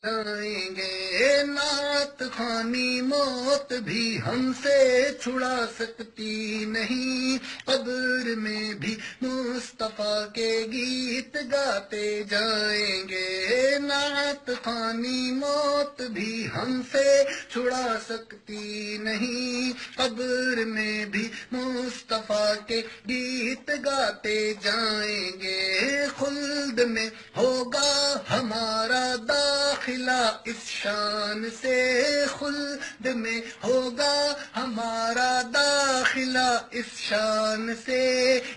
جائیں گے، نعت خوانی موت بھی ہم سے چھڑا سکتی نہیں، قبر میں بھی مصطفیٰ کے گیت گاتے جائیں گے، نعت خوانی موت بھی ہم سے چھڑا سکتی نہیں، قبر میں بھی مصطفیٰ کے گیت گاتے جائیں گے، خلد میں ہوگا ہمارا داخلہ اس شان سے، خلد میں ہوگا ہمارا داخلہ اس شان سے،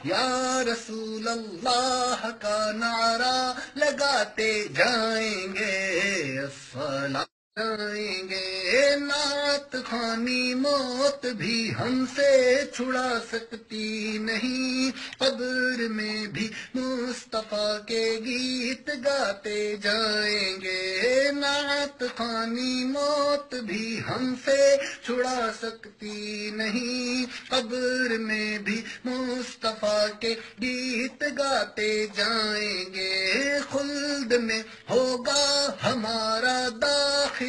یا رسول اللہ کا نعرہ لگاتے جائیں گے، الصلاۃ جائیں گے، نعت خوانی موت بھی ہم سے چھڑا سکتی نہیں، قبر میں بھی مصطفیٰ کے گیت گاتے جائیں گے، نعت خوانی موت بھی ہم سے چھڑا سکتی نہیں، قبر میں بھی مصطفیٰ کے گیت گاتے جائیں گے، خلد میں ہوگا ہمارا داخلہ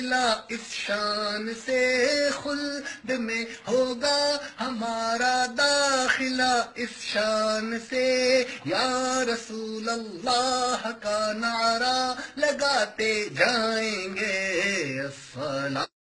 اس شان سے، خلد میں ہوگا ہمارا داخلہ اس شان سے، یا رسول اللہ کا نعرہ لگاتے جائیں گے، الصلاۃ